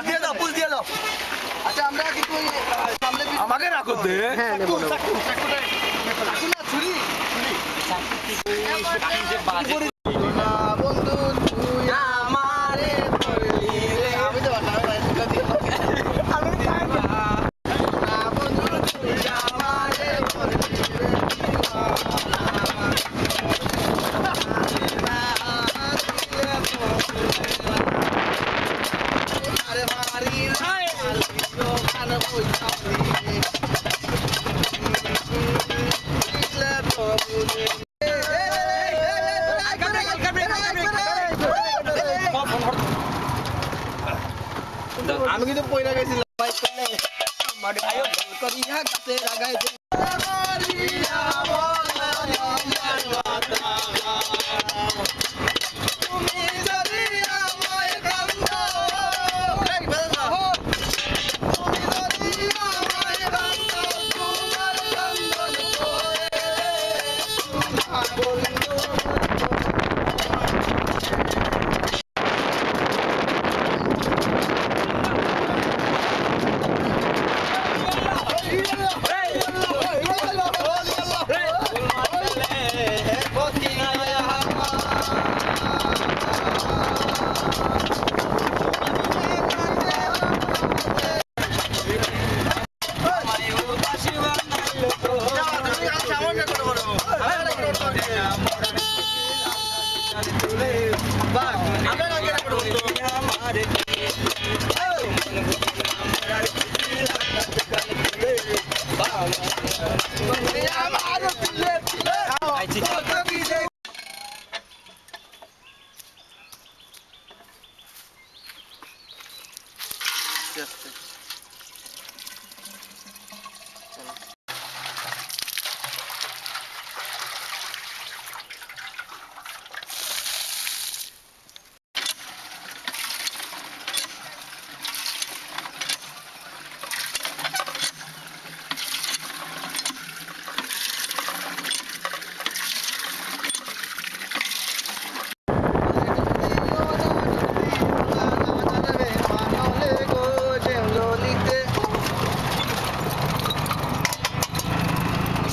দিয়ে দাও পুল দিয়ে দাও। আচ্ছা আমরা কিন্তু সামনে আমাকে রাখো দে। হ্যাঁ নেবো নেবো। ছুরি বন্ধু তুই আমারে বললি রে। আমি তো বন্ধু তুই আমারে বললি রে। আরে ভারি রে গান বইতাম রে। আমি কিন্তু পয়লা গেছিলাম বাইক করলে মাটি করিয়া গাছে লাগাই দে। তুমি যদি আমায় কান্দো, তুমি যদি আমায় কান্দো, তোমার কান্দন করে তোমার বন্ধু।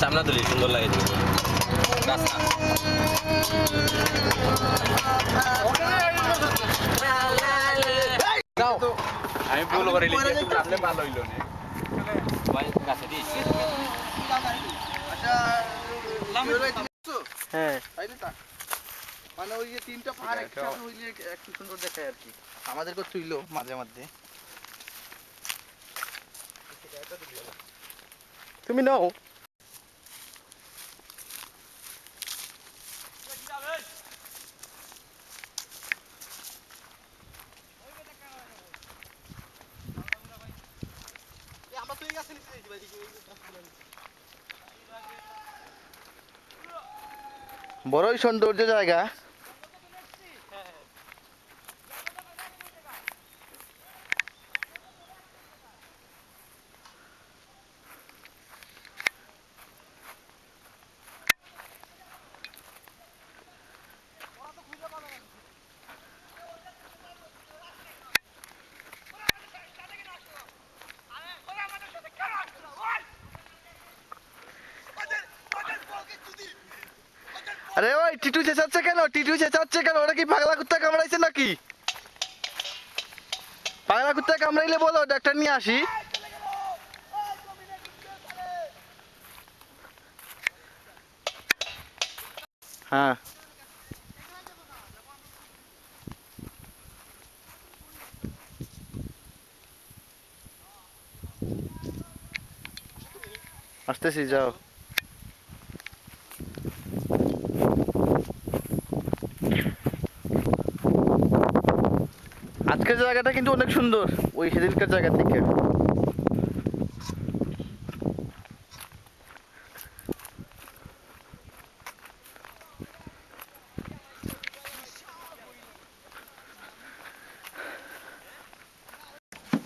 সামনে তুলি সুন্দর লাগে আমি ভুল করে ভালো হইল হ্যাঁ মানে ওই যে তিনটা পাহাড় একসাথে হইলে একটু সুন্দর দেখায় আর কি। আমাদেরকে তুইলো মাঝে মাঝে। তুমি নাও। বড়ই সৌন্দর্য জায়গা। আরে ওই টিটু চেঁচাচ্ছে কেন? টিটু চেঁচাচ্ছে কেন? ওরা কি পাগলা কুত্তা কামড়াইছে নাকি? পাগলা কুত্তা কামড়াইলে বলো ডাক্তার নিয়ে আসি। হ্যাঁ আসতেছি যাও। আজকের জায়গাটা কিন্তু অনেক সুন্দর ওই সেদিনকার জায়গা থেকে।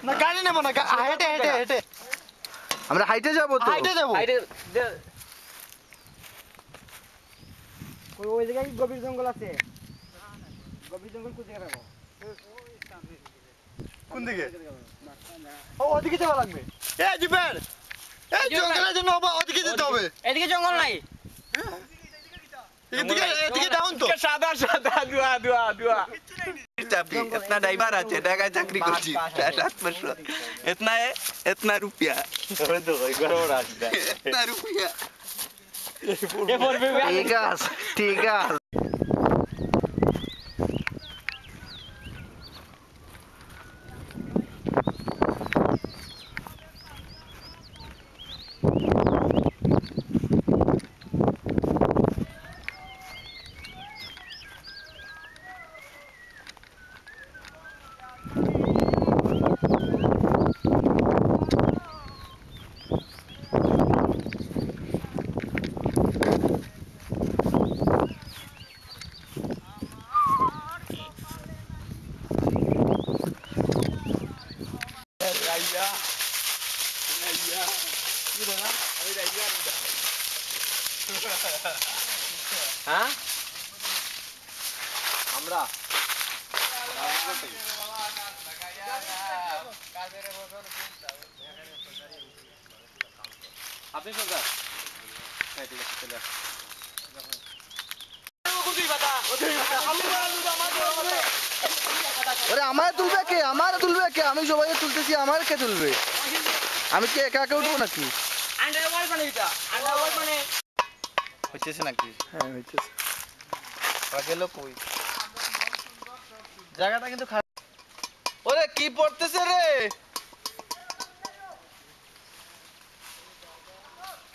না গাড়ি নেবো না, হেঁটে হেঁটে হেঁটে আমরা হাইটে যাবো তো। হাইটে যাবো। ওই জায়গায় গভীর জঙ্গল আছে, গভীর জঙ্গল কোথায় রাখো? কোন দিকে ও ওদিকে যাওয়া লাগবে এই জিপের এই জঙ্গলের জন্য ওদিকে যেতে হবে এদিকে জঙ্গল নাই এদিকে ডাউন তো সাদা সাদা দুয়া দুয়া দুয়া इतना ड्राइवर আছে ঢাকায় চাকরি করছি 700 इतना है इतना रुपया इतना रुपया ঠিক আছে ঠিক আছে হ্যাঁ আমরা আপনি সরকার হ্যাঁ ঠিক আছে চলে আসুন ওরে আমারে তুলবে কে আমি সবাই তুলতেছি আমার কে তুলবে আমি কি একা একা উঠবো নাকি আন্ডারওয়ার্ল্ড মানে এটা আন্ডারওয়ার্ল্ড মানে হচ্ছে নাকি হ্যাঁ হচ্ছে গেল কই জায়গাটা কিন্তু খারাপ ওরে কি পড়তেছে রে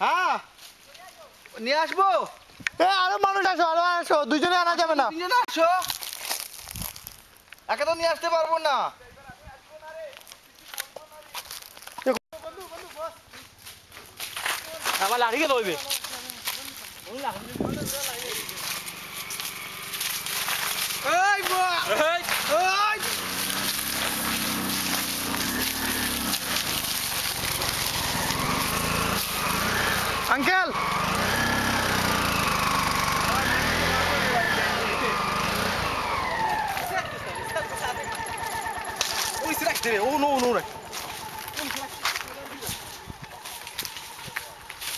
হ্যাঁ নিয়ে আসবো আরো মানুষ আসো দুজনে আনা যাবে না তিনজন আসো একা তো নিয়ে আসতে পারবো না আমার লাঠি কে লইবে এই বাহ এই আঙ্কেল ওই সে রাখতে রে ও নো নো রাখ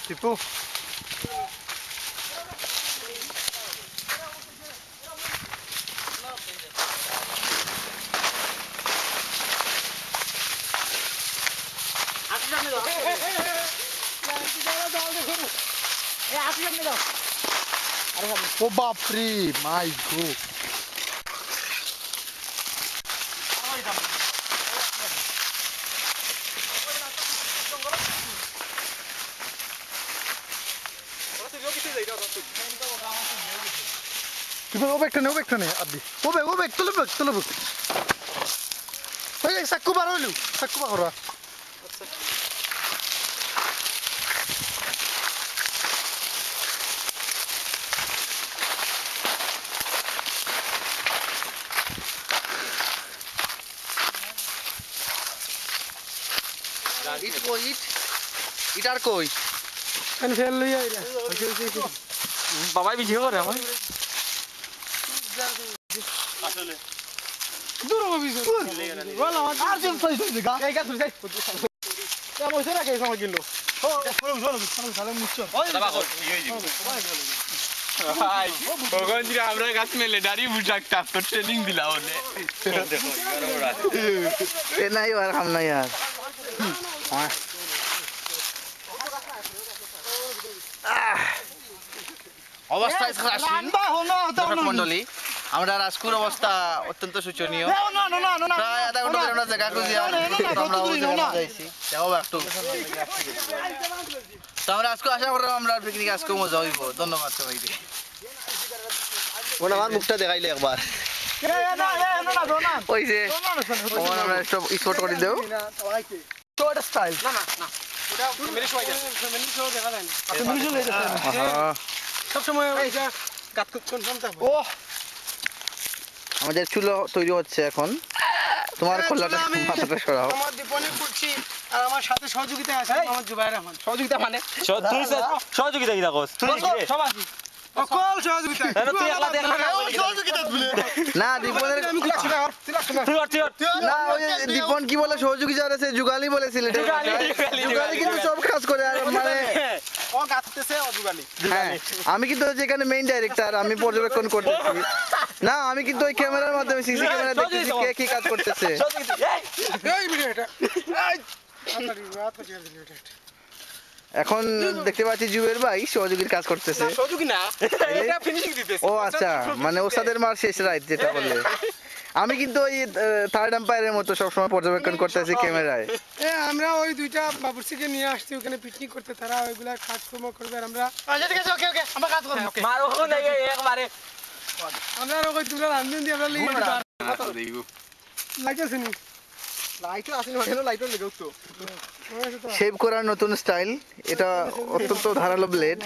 টিপু আপনি সামনে দাও এই আপনি সামনে দাও ও বাপ রে মাই গড টিপু ও ব্যাগটা নে আদি ও ব্যাগ তুলে ব্যাগ ওই সাক্কু বার হইলু সাক্কু বার করা ইট কই ইট আর কই আমি ফেল লই আইরা বাবাই ভিডিও করে আমার দূর হবি বল আমার আর যেন সাইজ দিগা এই গা তুই যাই কেমন হইছে না কে সময় কিলো ও শোনো সালে মুচ্ছ দাবা কর ইয়ে দিব ভাই ওখান থেকে আমরা গাছ মেলে দাঁড়িয়ে বুঝাকটা তো ট্রেনিং দিলা ওনে দেখো বড় আছে এ নাই আর হাম নাই আর অবস্থা মন্ডলী আমরা রাজকুর অবস্থা অত্যন্ত শোচনীয় প্রায় আধা ঘন্টা ধরে আমরা জায়গা খুঁজি আমরা যাইছি দেখো একটু তো আমরা আজকে আশা করি আমরা পিকনিক আজকে মজা হইব ধন্যবাদ সবাইকে ওনা আমার মুখটা দেখাইলে একবার ওই যে আমরা স্পট করে দেব ছোট স্টাইল সব সময় কাট কনফার্ম থাকবে ও আমাদের চুলো তৈরি হচ্ছে এখন তোমার খোলাটা মাথাটা সরাও আমার দীপনি করছি আর আমার সাথে সহযোগিতা আছে আমার জুবাইর রহমান সহযোগিতা মানে তুই সহযোগিতা কি দেখোস তুই সব আছি অকল সহযোগিতা তুই একলা দেখ না সহযোগিতা বলে না দীপনের আমি গুলা ছিল না ওই যে দীপন কি বলে সহযোগিতা আছে যুগালি বলেছিল এটা যুগালি কিন্তু সব কাজ করে আর মানে ও গাছতেছে অজুগালি হ্যাঁ আমি কিন্তু যেখানে মেইন ডাইরেক্টর আমি পর্যবেক্ষণ করতেছি না আমি কিন্তু ওই ক্যামেরার মাধ্যমে সিসি ক্যামেরা দেখতেছি কে কি কাজ করতেছে এই ভিডিও এটা এই আতারি রাত করে দিলি এটা এখন দেখতে পাচ্ছি জুবের ভাই সহযোগীর কাজ করতেছে সহযোগী না এটা ফিনিশিং দিতেছে ও আচ্ছা মানে ওস্তাদের মার শেষ রাইট যেটা বললে আমি কিন্তু ওই থার্ড আম্পায়ারের মতো সবসময় পর্যবেক্ষণ করতেছি ক্যামেরায় আমরা ওই দুইটা বাবুর্চিকে নিয়ে আসছি ওখানে পিকনিক করতে তারা ওইগুলা কাজকর্ম করবে আর আমরা আচ্ছা ঠিক আছে ওকে ওকে আমরা কাজ করব ওকে মারো না একবারে আমরা আর ওই তোমরা রান্ধন দিয়ে আমরা লিয়ে লাইট আছে নি লাইটও আছে না কেন লাইটও লেগে তো শেভ করার নতুন স্টাইল এটা অত্যন্ত ধারালো ব্লেড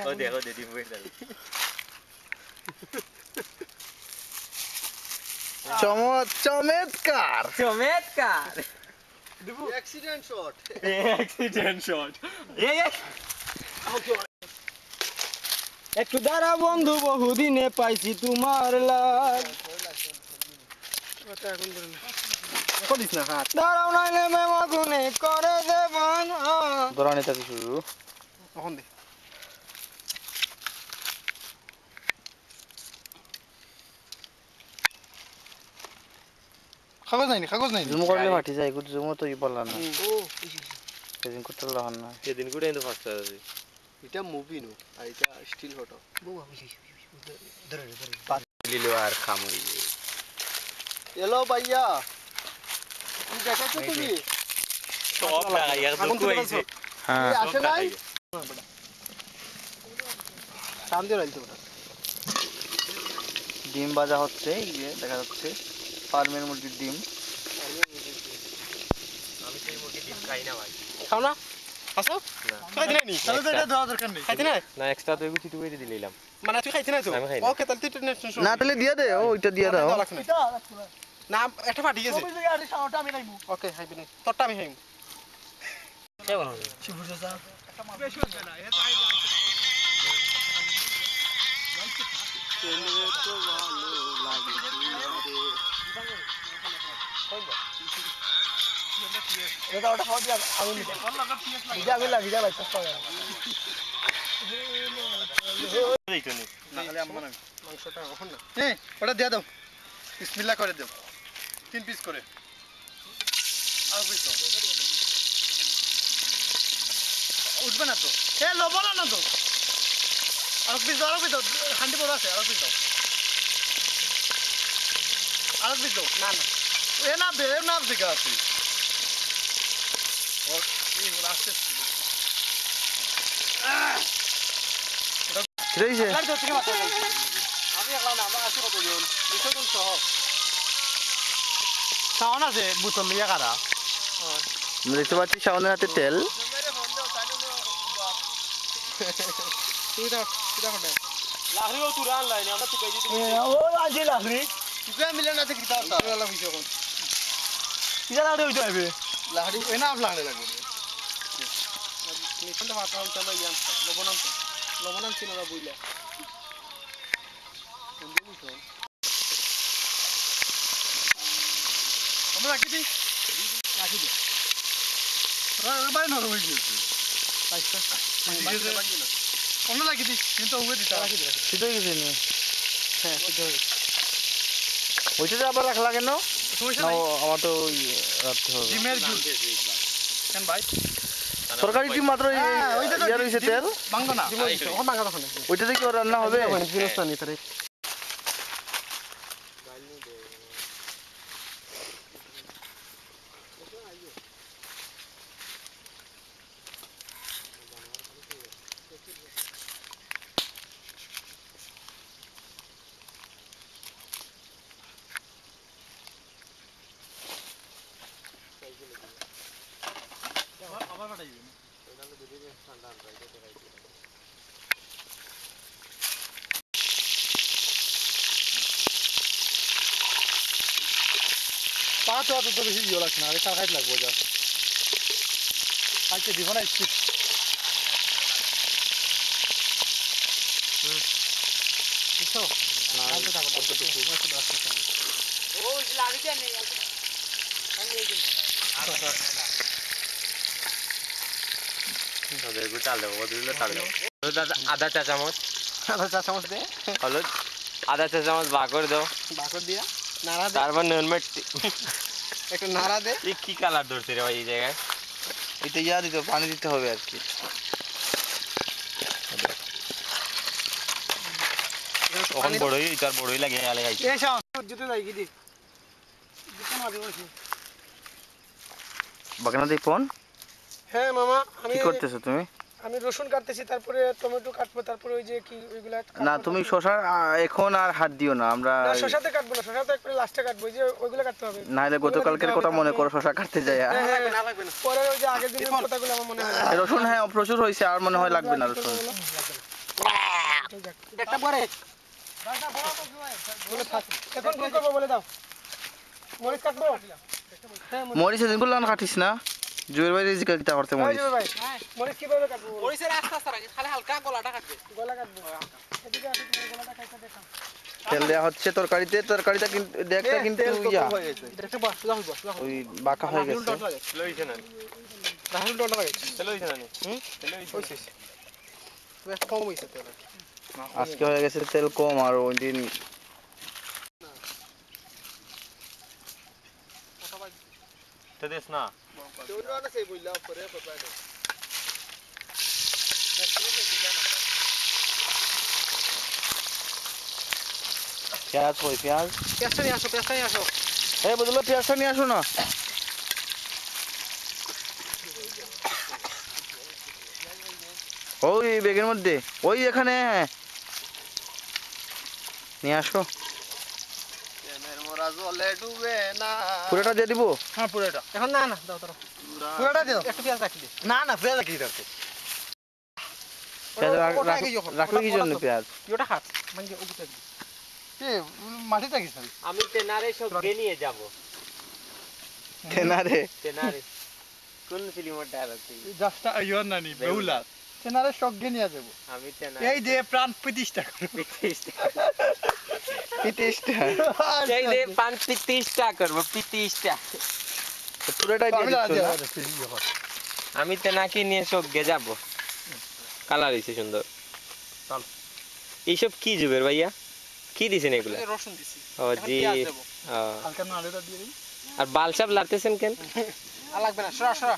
চমৎকার চমৎকার অ্যাক্সিডেন্ট শট একটু দাঁড়া বন্ধু বহুদিনে পাইছি তোমার লাগ কথা এখন ধরে না করিস না হাত দাঁড়াও নাইলে মেমা গুনে করে দেবান দৌড়ানি থাকি শুরু তখন দে কাগজ নাই জুম করলে ফাটি যায় গুড জুমও তো ই বললা না সেদিন করতে লাগান না সেদিন করে কিন্তু ফার্স্ট আছে এটা মুভি নো আর এটা স্টিল ফটো লিলো আর খামুই এলো ভাইয়া তুমি দেখাচ্ছো তুমি সব লাগাইয়া দুঃখ হইছে হ্যাঁ আসে নাই সামনে রাখতে ওটা ডিম ভাজা হচ্ছে এই যে দেখা যাচ্ছে ফার্মের মুরগির ডিম আমি সেই মুরগি ডিম খাই না ভাই খাও না আসো খাইতে নাই নি তাহলে তো এটা দেওয়া দরকার নেই খাইতে নাই না এক্সট্রা তো এগুলো চিটু করে দিলাম মানে তুই খাইতে নাই তো আমি খাই না। ওকে তাহলে তুই টেনশন না তাহলে দিয়ে দে ও ওইটা দিয়ে দাও না একটা ফাটি গেছে ওকে খাইবি না তোরটা আমি খাইব ওটা দিয়ে দাও বিসমিল্লাহ করে দাও 3 পিস করে আর পিস দাও উঠবে না তো এ লবণ না তো আর পিস দাও হান্ডি বড় আছে আর পিস দাও আর পিস দাও না না এ না দে না দিকে আছে ও এই রাস্তে রইছে আমি একলা না আমরা আছি কতজন 200 জন সহ সাউন্ড আছে বোতল লিয়া কারা দেখতে পাচ্ছি শাওনের হাতে তেল তুই দাও কোটে লাহরিও তুরান লাইনে আমরা তুকাই দিতে ও আজি লাগরি তুই মিলে না দেখি তাও তাও লাগা হইছে কোন কিরা লাগরি হইতো আইবে লাহড়ি এনা আপ লাগলে লাগবে নিখন্ড ভাত হইতো না ইয়ান লবণাম ছিল না বুইলা আমরা রাখি দি বাইরে না হয়ে গেছে অন্য লাগি দি কিন্তু উবে দিতা রাখি দি সিদ্ধ হয়ে গেছে নি ওইটাতে আবার রাখলা কেন সমস্যা না নাই আমার তো রাখতে হবে ডিমের ঝুল কেন ভাই সরকারি ডিম মাত্র ইয়ার হয়েছে তেল বাংলা না ওখানে বাংলা রাখো না ওইটাতে কি ওর রান্না হবে জিনিসটা নিতে রে পাঁচ অত তো বেশি ইয়ে লাগছে না আরে খাইতে লাগবো যা খাইতে দিব না চাল দেবো চাল দেবো আধা চা চামচ দে হলুদ আধা চা চামচ বাকর দাও বাকর দিয়া নাড়া দে তারপর নুন মিষ্টি একটু নাড়া দে কি কালার ধরছে রে ভাই এই জায়গায় এটা ইয়া দিতে পানি দিতে হবে আর কি তখন বড়ই তার বড়ই লাগে আলে গাইছে এই শাও জুতে যাই কি দি জুতে মারি বসে বাগনা দি ফোন হ্যাঁ মামা আমি কি করতেছো তুমি আমি রসুন কাটতেছি তারপরে টমেটো কাটবো তারপরে ওই যে কি ওইগুলা না তুমি শশা এখন আর হাত দিও না আমরা না শশাতে কাটবো না শশাতে একটু লাস্টে কাটবো ওই যে ওইগুলা কাটতে হবে নাহলে গতকালকের কথা মনে করো শশা কাটতে যায় হ্যাঁ না লাগবে না পরে ওই যে আগের দিনের কথাগুলো আমার মনে হয় রসুন হ্যাঁ প্রচুর হয়েছে আর মনে হয় লাগবে না রসুন একটা পরে এখন কি করবো বলে দাও মরিচ কাটবো হ্যাঁ মরিচ এদিনগুলো কাটিস না জুয়ের বাইরে জিকা কিতা করতে মরিচ ভাই মরিচ কিভাবে কাটবো মরিচের আস্তে আস্তে রাখি খালি হালকা গলাটা কাটবে গলা কাটবো এদিকে আসো তোমার গলাটা কাটতে দেখাও তেল দেওয়া হচ্ছে তরকারিটা কিন্তু দেখতে কিন্তু ইয়া একটা বস লাও বস লাও ওই বাঁকা হয়ে গেছে লইছে না রাহুল ডলা লাগে লইছে না হইছে তুই একটা কম হইছে তেল আজকে হয়ে গেছে তেল কম আর ওই দিন তো দেশ না দেউলওয়ালা সেই বইলা পরে কথা আছে পেঁয়াজ কই পেঁয়াজ পেঁয়াজটা নিয়ে আসো এই বদলো পেঁয়াজটা নিয়ে আসো না ওই বেগের মধ্যে ওই এখানে নিয়ে আসো পুরোটা দিয়ে দিব হ্যাঁ পুরোটা এখন না না দাও দাও পুরোটা দাও একটু পেঁয়াজ রাখি দে না না পেঁয়াজ রাখি দরকার পেঁয়াজ রাখলে কি জন্য পেঁয়াজ ওটা হাত মানে ওগুতে এ মাটিতে কি খাবি আমি তেনারে সব নিয়ে যাব তেনারে কোন ফিল্মের ডায়লগ জাস্টটা ইয়র নানি বেউলা তেনারে শখে নিয়ে যাব আমি তেনারে এই যে প্রাণ প্রতিষ্ঠা পিটিসটা এই যে পান পিতিষ্টা করব পিতিষ্টা পুরোটাই দিয়ে দিচ্ছ না? আমি তেনাকে নিয়ে সঙ্গে যাব কালার হইছে সুন্দর চল। এইসব কি জুবের ভাইয়া কি দিছেন এগুলা রসুন দিছি ও জি ও। হালকা নাড়ুটা দিয়ে দিই আর বালসাব লাতেছেন কেন আর লাগবে না সরা সরা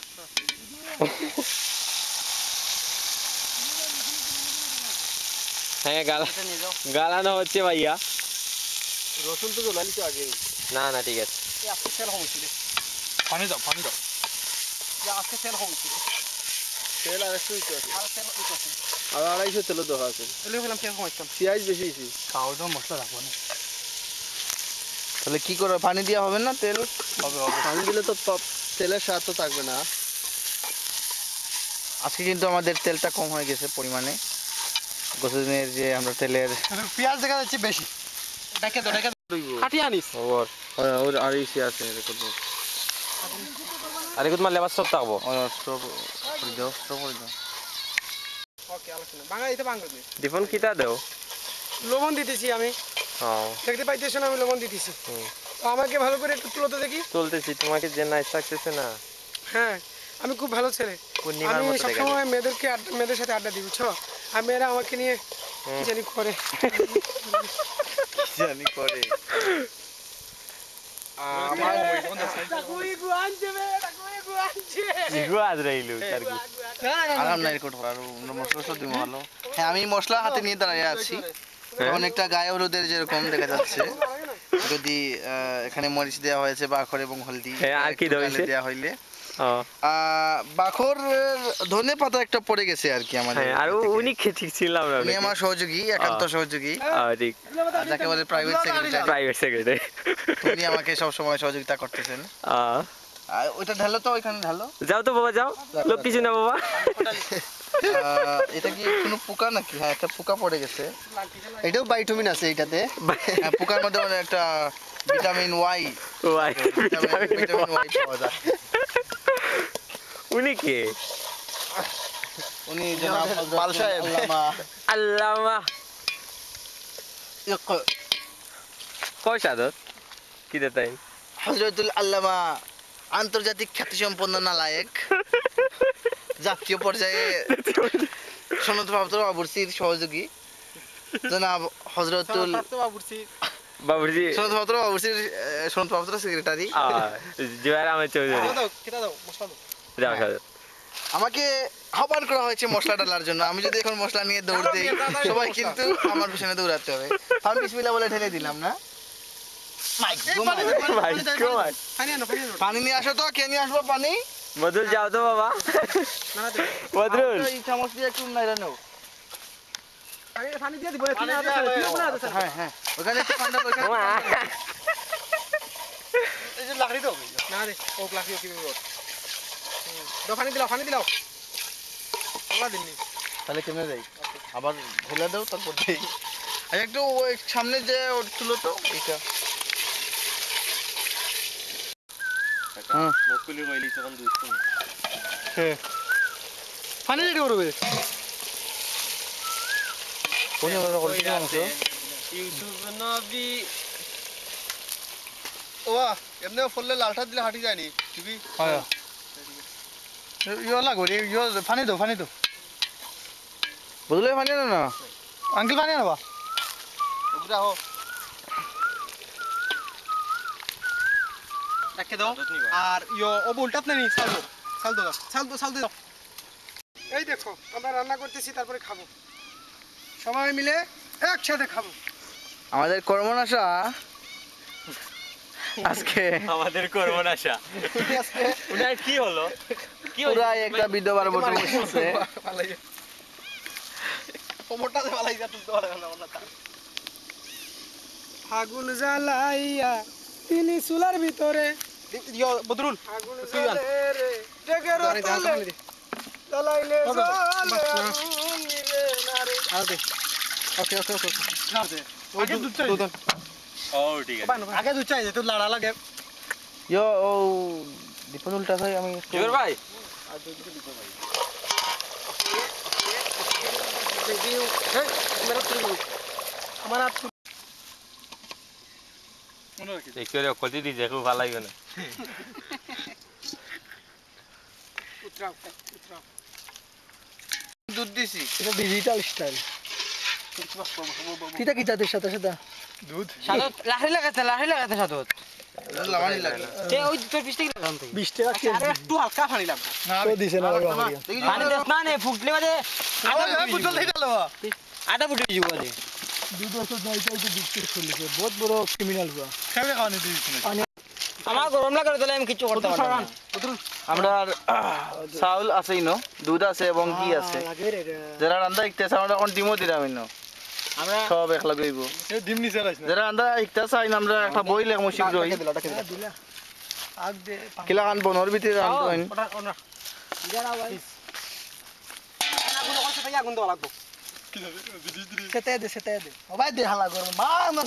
হ্যাঁ গালানো হচ্ছে ভাইয়া রসুন তো জ্বলালি তো আগে না না ঠিক আছে এই আজকে তেল হইছিল পানি দাও যে আজকে তেল হইছিল তেল আর একটু আছে আর তেল হইছে আর 250 তেল দেওয়া আছে এলে হলাম পেঁয়াজ হইতাম পেঁয়াজ বেশি দিছি খাওয়া দাও মশলা রাখবো না তাহলে কি করে পানি দেওয়া হবে না তেল হবে পানি দিলে তো তেলের স্বাদ তো থাকবে না আজকে কিন্তু আমাদের তেলটা কম হয়ে গেছে পরিমাণে গতদিনের যে আমরা তেলের পেঁয়াজ দেখা যাচ্ছে বেশি ডাকে কাটি আনিস ওর ওর আর ইসে আছে রেকর্ড আরে কুত মারলে আবার সব থাকবো স্টপ করে দাও ওকে আলোচনা বাংলা দিতে বাংলা দিই দীপন কিতা দেও লবণ দিতেছি আমি ও দেখতে পাইতেছ না আমি লবণ দিতেছি তো আমাকে ভালো করে একটু তুলো তো দেখি চলতেছি তোমাকে যে নাইস লাগতেছে না হ্যাঁ আমি খুব ভালো ছেলে পূর্ণিমার আমি মতো দেখা সবসময় মেয়েদের সাথে আড্ডা দিই বুঝছো আর মেয়েরা আমাকে নিয়ে কি জানি করে জানি করে গুয়াজ রইলু তার কি আরাম নাই রেকর্ড আর মশলা দিমু ভালো হ্যাঁ আমি মশলা হাতে নিয়ে দাঁড়িয়ে আছি অনেকটা গায়ে হলুদের যেরকম দেখা যাচ্ছে যদি এখানে মরিচ দেওয়া হয়েছে বাখর এবং হলদি হ্যাঁ, আর কি দেওয়া হয়েছে? দেওয়া হইলে ও বাখর ধনে পাতা একটা পড়ে গেছে আর কি আমাদের হ্যাঁ আর উনি ঠিক ছিলাম না উনি আমার সহযোগী একান্ত সহযোগী ঠিক আর যাকে বলে প্রাইভেট সেক্রেটারি প্রাইভেট সেক্রেটারি উনি আমাকে সব সময় সহযোগিতা করতেছেন আর ওইটা ঢালো তো ওইখানে ঢালো যাও তো বাবা যাও লোক কিছু না বাবা এটা কি কোনো পোকা নাকি হ্যাঁ একটা পোকা পড়ে গেছে এটাও ভাইটামিন আছে এটাতে হ্যাঁ, পোকার মধ্যে অনেক একটা vitamin Y Y vitamin Y পাওয়া যায় উনি কে উনি জনাব পাল সাহেব আল্লামা কয় সাদত কি দেতাই হযরতুল আল্লামা আন্তর্জাতিক খ্যাতিসম্পন্ন নালায়েক জাতীয় পর্যায়ে সনদপ্রাপ্ত বাবুর্চির সহযোগী জনাব হযরতুল বাবুজি সনদপ্রাপ্ত বাবুর্চির সনদপ্রাপ্ত সেক্রেটারি জুয়ার আহমেদ চৌধুরী যাও সাদত আমাকে আহ্বান করা হয়েছে মশলা ডালার জন্য। আমি যদি এখন মশলা নিয়ে দৌড় দিই সবাই কিন্তু আমার পিছনে দৌড়াতে হবে। আমি বিসমিল্লাহ বলে ঠেলে দিলাম না। পানি নিয়ে আসো তো, কে নিয়ে আসবো পানি? বদরুল যাও তো বাবা বদরুল এই চামচ দিয়ে একটু নাইরা নাও। হ্যাঁ হ্যাঁ, ওখানে একটু ঠান্ডা ওখানে তাহলে কেমনে যাই? আবার ঢেলে দাও তারপর দেই। আর একটু ওই সামনে যে তুলো তো এইটা। পানি রেডি করবে কোন জায়গাটা করে দিলাম তো? ওয়া এমনি ফুললে লালটা দিলে হাঁটি যায়নি তুমি হ্যাঁ ইয়ো লাগো রে ইয়ো পানি দাও বদলে পানি না আঙ্কেল পানি আনবা ওগুলা হো রাখে দাও আর ইয়ো ও উল্টাত নেই চাল দাও এই দেখো আমরা রান্না করতেছি তারপরে খাবো সবাই মিলে একসাথে খাবো আমাদের কর্মনাশা আজকে আমাদের কর্মনাশা উনার কি হলো কি হলো পুরাই একটা বিধবার মতো বসেছে। মোটাতে ভালাই যা তুলতে পারে না আগুন জ্বালাইয়া তিনি চুলার ভিতরে ইয়ো বদরুল আগুন জ্বালে টেকের তলে জ্বালাইলে জ্বলে আগুন নিভে না রে ওকে না দে আগে দুধ চাই ও ঠিক আছে আগে দুধ চাই তো লাড়া লাগে ইয়ো ও দীপন উল্টা ভাই আমি জুয়ার ভাই আমার হাত দেখে রে কতি দি দেখো ভালো লাগে না উতরাও দুধ দিছি। এটা ডিজিটাল স্টাইল কিটা কিটাদের সাথে সাথে দুধ সাদত লাহরি লাগাতে সাদত লাগানি লাগে তে ওই তোর 20 টাকা লাগাম তুই 20 টাকা আর একটু হালকা পানি লাগবে তো দিছে না বাবা পানি দেস না নে ফুটলে বাদে বুতল দিটা লো আটা ফুটে দিব বাদে দুধ তো নাই তো দুধ কে খুলছে বহুত বড় ক্রিমিনাল হুয়া খাবে খাওয়ানি দিছিস আমার গরম লাগে তাহলে আমি কিছু করতে পারবো না আমরা চাউল আছেই ন, দুধ আছে এবং কি আছে লাগে রে যারা রান্না শিখতেছে আমরা এখন ডিমও দিলাম ইনো আমরা সব একলা গইব। এই ডিম নিছে রাইছ না যারা রান্না শিখতেছে আইন আমরা একটা বই লেখমু শীঘ্রই দিলা আগ দে কিলা খান বনর ভিতরে রান্ধতো আইন। ওটা ওনা যারা ভাই আগুন করতে তাই আগুন দেওয়া লাগবে সেতে দে ও ভাই দে হালা গরম মা আমার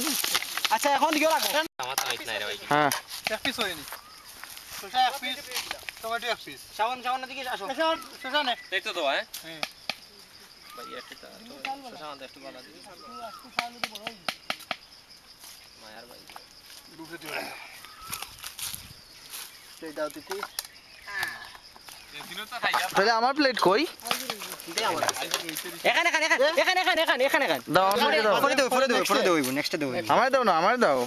আচ্ছা এখন দিও লাগবে আমার তো নাই রে ভাই হ্যাঁ এক পিস হয়নি সোজা এক পিস টমেটো এক পিস শাওন দিকে আসো সোজা নে দেখতো তো হ্যাঁ ভাই একটা শাওন একটু বালা দিবি মায়ার ভাই দুধে দিও সেই দাও দিতি এদিনও তো খাইয়া তাহলে আমার প্লেট কই? এখানে দাও আমার প্লেটে দাও। ফরে দেব নেক্সট দেব আমায় দাও না, আমায় দাও।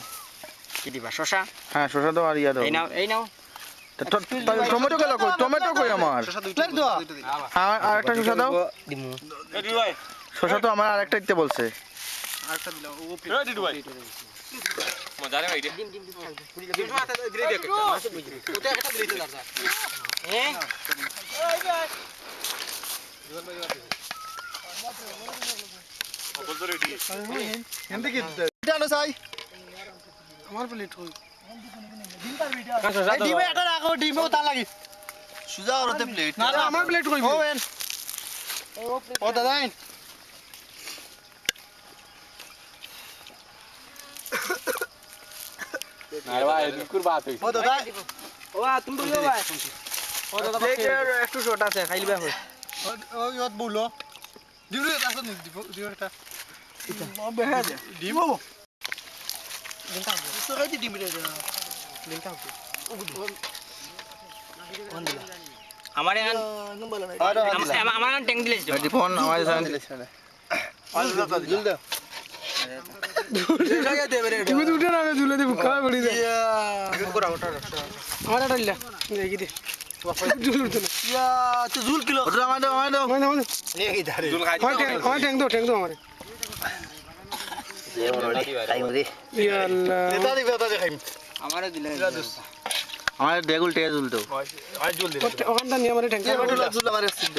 কি দিবা শশা হ্যাঁ শসা দাও আর ইয়া দাও। এই নাও টমেটো গেল কই? টমেটো কই আমার? প্লেট দাও আর একটা শসা দাও। দিমু এদি ভাই শসা তো আমার আরেকটা দিতে বলছে। আরেকটা দিলাও ও এদি ভাই মজা রে ভাই রে দিন হাতে ধীরে দে ওটা একটা দিতে দাও হ্যাঁ অপর ধরে দিয়ে এন্ড কি দিতে চাই আমার প্লেট কই এই ডিমে এটা রাখো ডিমেও তা লাগি সুজা ওরতে প্লেট। না না আমার প্লেট কই ও দাদা আইন আরে ভাই এদিকুর বাত হইছে ও দাদা ও তুমি বলিও ভাই ও দাদা একটু শর্ট আছে খাইলবা হয় ও ইয়ত বলো দিও এটা আছে নি দিও এটা ডিম হবো ডিম আমার এখান আমার এখান ট্যাঙ্ক দিলে রিপন আমার তুমি তো উঠে নামে ঝুলে দেবো খাওয়া পড়ি যায় আমার একটা ইল্লা দেখি দে ঝুল উঠতে না ঝুল কিলো আমার আমার ট্যাঙ্ক দাও আমার আমারও দিলে আমার ডেগুল টেয়ে ঝুল তো ওখানটা নিয়ে আমার ট্যাঙ্ক ঝুল আমার সিদ্ধ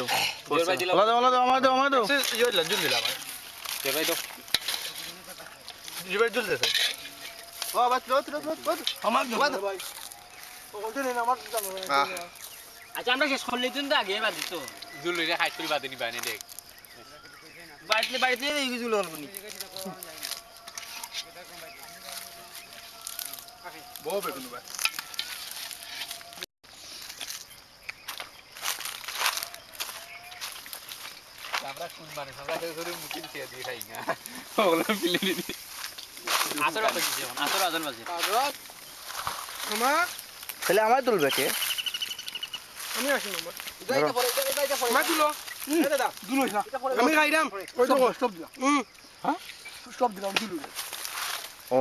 আচ্ছা আমরা শেষ করলেই তো আগে বাদ দিত জুল রে খাইত করে বাদে নিবা নে দেখ বাড়িতে এই কিছু লল বনি আমরা কোন মানে আমরা করে মুখে দিয়ে দিয়ে খাই না ওগুলো পিলে নি আসর বাজে এখন আসর আজান বাজে আমার তাহলে আমার তুলবে কে আমি আসি নম্বর মা তুলো আমি খাইলাম ওই তো স্টপ দিলাম হ্যাঁ স্টপ দিলাম তুলো ও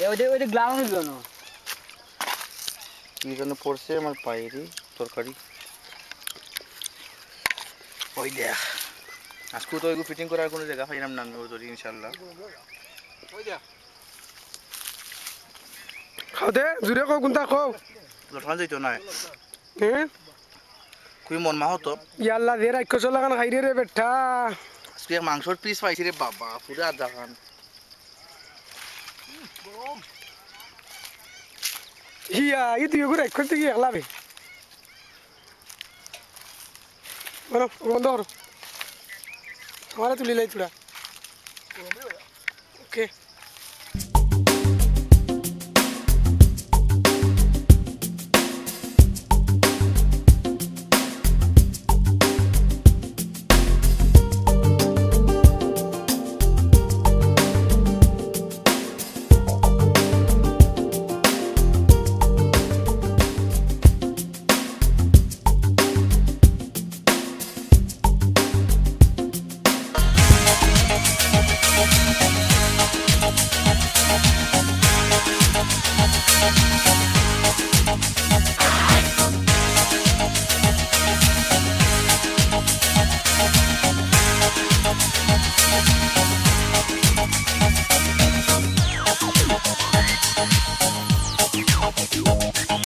ওই গ্লাউন্ড দিল না কি যেন পড়ছে আমার পায়েরই তরকারি ওই দেখ আজকে তো এগুলো ফিটিং করার কোনো জায়গা পাইলাম না আমি ওই ধরি ইনশাল্লাহ খাও দে জুড়ে কো কোনটা কও লঠান যাইতো না হ্যাঁ খুবই মন মাহ তো ইয়াল্লা দে রাখ কসলা কান খাই রে বেটা আজকে মাংসর পিস পাইছি রে বাবা পুরো আধা খান ইয়া ই তুই করে এক করতে কি একলাবে বলো বন্ধ করো আমারে তুলি লাই তুলা ওকে